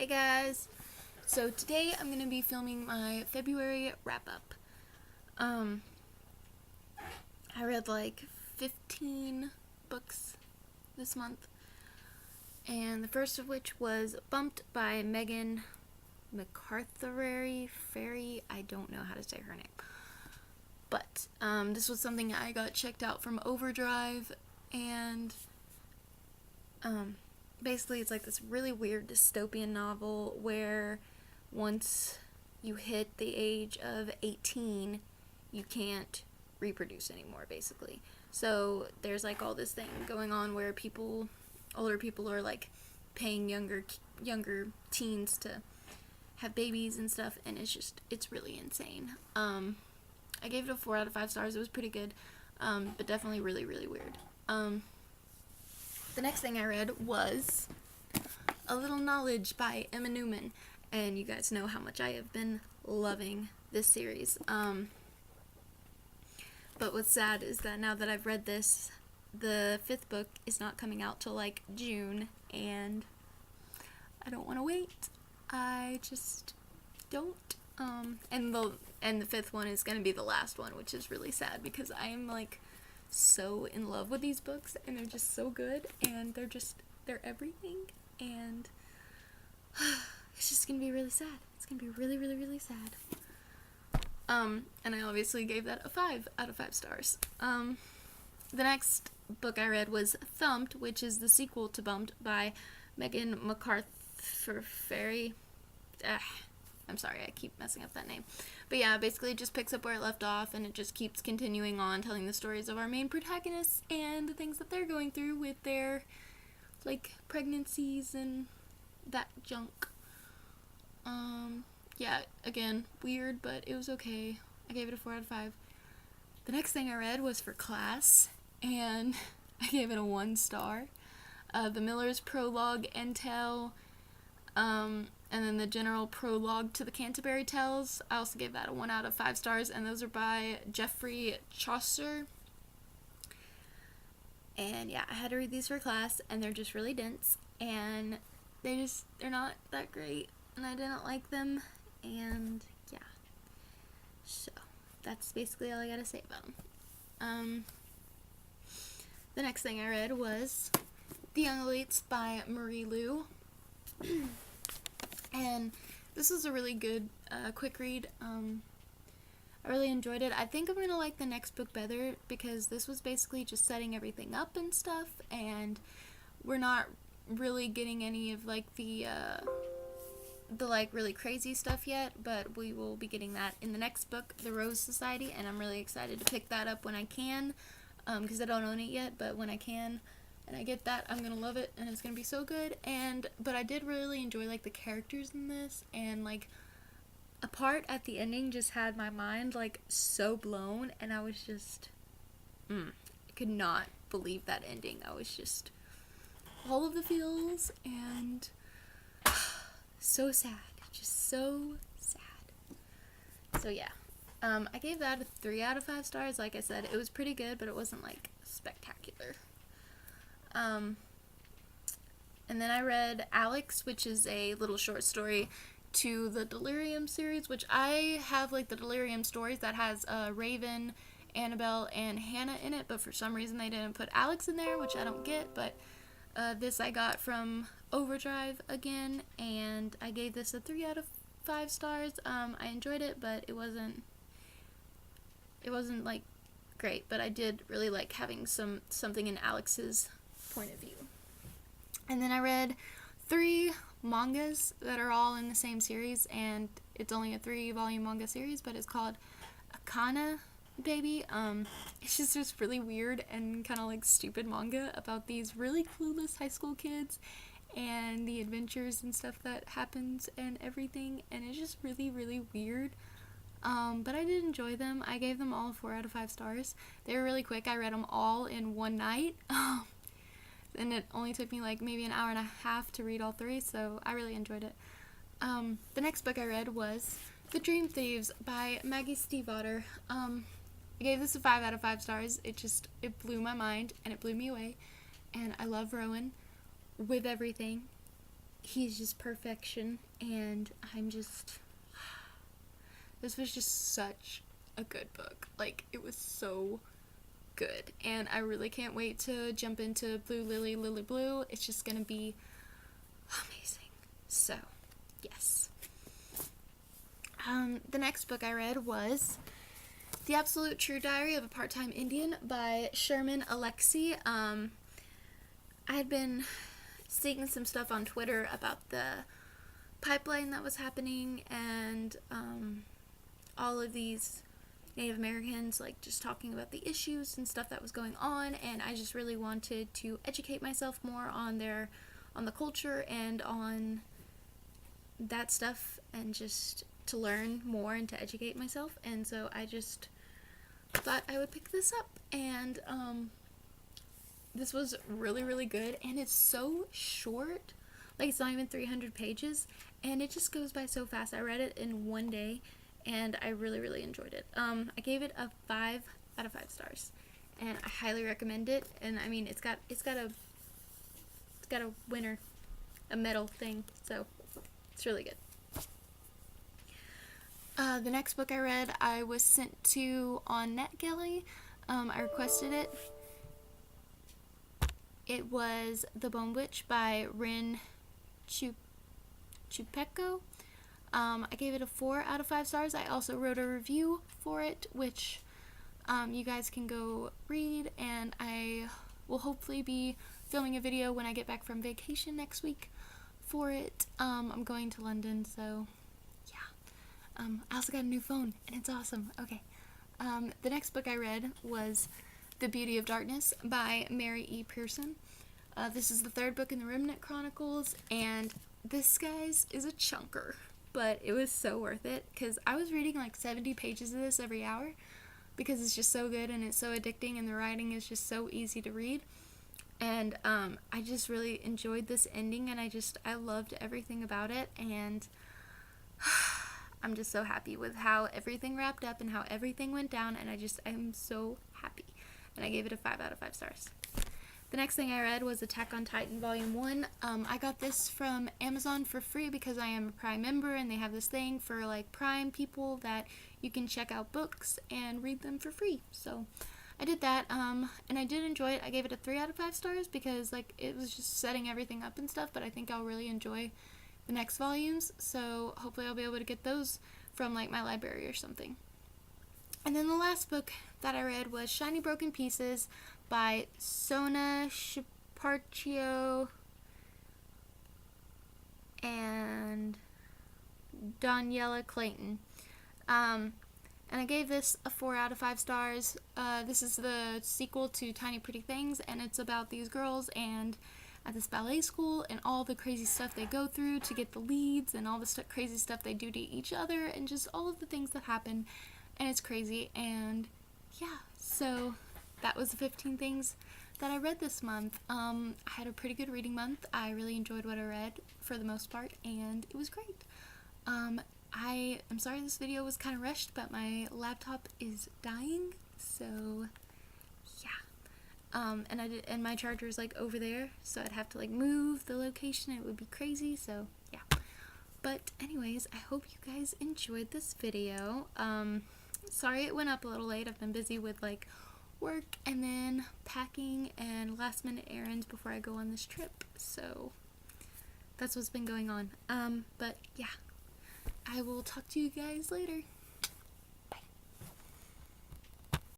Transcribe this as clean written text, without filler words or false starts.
Hey guys! So today I'm going to be filming my February wrap-up. I read like 15 books this month, and the first of which was Bumped by Megan McArthur Ferry. I don't know how to say her name. But this was something I got checked out from Overdrive, and basically it's like this really weird dystopian novel where once you hit the age of 18, you can't reproduce anymore, basically. So there's like all this thing going on where older people are like paying younger teens to have babies and stuff, and it's really insane. I gave it a 4 out of 5 stars. It was pretty good, but definitely really, really weird. The next thing I read was A Little Knowledge by Emma Newman, and you guys know how much I have been loving this series. But what's sad is that now that I've read this, the 5th book is not coming out till like June, and I don't want to wait. I just don't. And the 5th one is going to be the last one, which is really sad because I am like so in love with these books, and they're just so good, and they're everything, and it's just gonna be really sad. It's gonna be really, really, really sad. And I obviously gave that a 5 out of 5 stars. The next book I read was Thumped, which is the sequel to Bumped by Megan McArthur Ferry. I'm sorry, I keep messing up that name. But yeah, basically it just picks up where it left off, and it just keeps continuing on telling the stories of our main protagonists and the things that they're going through with their, like, pregnancies and that junk. Yeah, again, weird, but it was okay. I gave it a 4 out of 5. The next thing I read was For Class, and I gave it a 1 star. The Miller's Prologue and Tale, and then the general prologue to the Canterbury Tales. I also gave that a 1 out of 5 stars, and those are by Geoffrey Chaucer. And yeah, I had to read these for class, and they're just really dense, and they're not that great, and I didn't like them, and yeah. So, that's basically all I gotta say about them. The next thing I read was The Young Elites by Marie Lu. And this was a really good, quick read. I really enjoyed it. I think I'm gonna like the next book better because this was basically just setting everything up and stuff, and we're not really getting any of like the like really crazy stuff yet, but we will be getting that in the next book, The Rose Society, and I'm really excited to pick that up when I can, because I don't own it yet, but when I can and I get that, I'm gonna love it, and it's gonna be so good. But I did really enjoy like the characters in this, and like a part at the ending just had my mind like so blown, and I was just I could not believe that ending. I was just all of the feels, and so sad, just so sad. So yeah, I gave that a 3 out of 5 stars. Like I said, it was pretty good, but it wasn't like spectacular. And then I read Alex, which is a little short story to the Delirium series, which I have like the Delirium stories that has Raven, Annabelle, and Hannah in it, but for some reason they didn't put Alex in there, which I don't get. But this I got from Overdrive again, and I gave this a 3 out of 5 stars. I enjoyed it, but it wasn't like great, but I did really like having something in Alex's point of view. And then I read 3 mangas that are all in the same series, and it's only a 3-volume manga series, but it's called Akana Baby. It's just really weird and kind of like stupid manga about these really clueless high school kids and the adventures and stuff that happens and everything, and it's just really, really weird. But I did enjoy them. I gave them all 4 out of 5 stars. They were really quick. I read them all in one night. And it only took me like maybe an hour and a half to read all 3, so I really enjoyed it. The next book I read was The Dream Thieves by Maggie Stiefvater. I gave this a 5 out of 5 stars. It blew my mind, and it blew me away, and I love Rowan with everything. he's just perfection, and this was just such a good book. Like, it was so good, and I really can't wait to jump into Blue Lily, Lily Blue. It's just gonna be amazing. So, yes. The next book I read was The Absolute True Diary of a Part-Time Indian by Sherman Alexie. I had been seeing some stuff on Twitter about the pipeline that was happening, and all of these Native Americans, like, just talking about the issues and stuff that was going on, and I just really wanted to educate myself more on the culture and on that stuff, and just to learn more and to educate myself. And so I just thought I would pick this up, and this was really, really good, and it's so short. Like, it's not even 300 pages, and it just goes by so fast. I read it in one day, and I really, really enjoyed it. I gave it a 5 out of 5 stars, and I highly recommend it. And I mean, it's got a winner, a medal thing, so it's really good. The next book I read, I was sent to on NetGalley. I requested it. It was The Bone Witch by Rin Chupeco. I gave it a 4 out of 5 stars. I also wrote a review for it, which you guys can go read, and I will hopefully be filming a video when I get back from vacation next week for it. I'm going to London, so yeah. I also got a new phone, and it's awesome. Okay. The next book I read was The Beauty of Darkness by Mary E. Pearson. This is the 3rd book in the Remnant Chronicles, and this, guys, is a chunker, but it was so worth it, because I was reading like 70 pages of this every hour, because it's just so good, and it's so addicting, and the writing is just so easy to read. And I just really enjoyed this ending, and I loved everything about it, and I'm just so happy with how everything wrapped up and how everything went down, and I'm so happy. And I gave it a 5 out of 5 stars. The next thing I read was Attack on Titan Volume 1. I got this from Amazon for free because I am a Prime member, and they have this thing for, like, Prime people that you can check out books and read them for free. So I did that, and I did enjoy it. I gave it a 3 out of 5 stars because, like, it was just setting everything up and stuff, but I think I'll really enjoy the next volumes, so hopefully I'll be able to get those from, like, my library or something. And then the last book that I read was Shiny Broken Pieces by Sona Shparcio and Daniela Clayton. And I gave this a 4 out of 5 stars. This is the sequel to Tiny Pretty Things, and it's about these girls and at this ballet school and all the crazy stuff they go through to get the leads, and all the crazy stuff they do to each other, and just all of the things that happen, and it's crazy. And yeah, so that was the 15 things that I read this month. I had a pretty good reading month. I really enjoyed what I read for the most part, and it was great. I'm sorry this video was kind of rushed, but my laptop is dying, so yeah. And my charger is, like, over there, so I'd have to, like, move the location. It would be crazy, so yeah. But anyways, I hope you guys enjoyed this video. Sorry it went up a little late. I've been busy with, like, work and then packing and last minute errands before I go on this trip, so that's what's been going on. But yeah, I will talk to you guys later.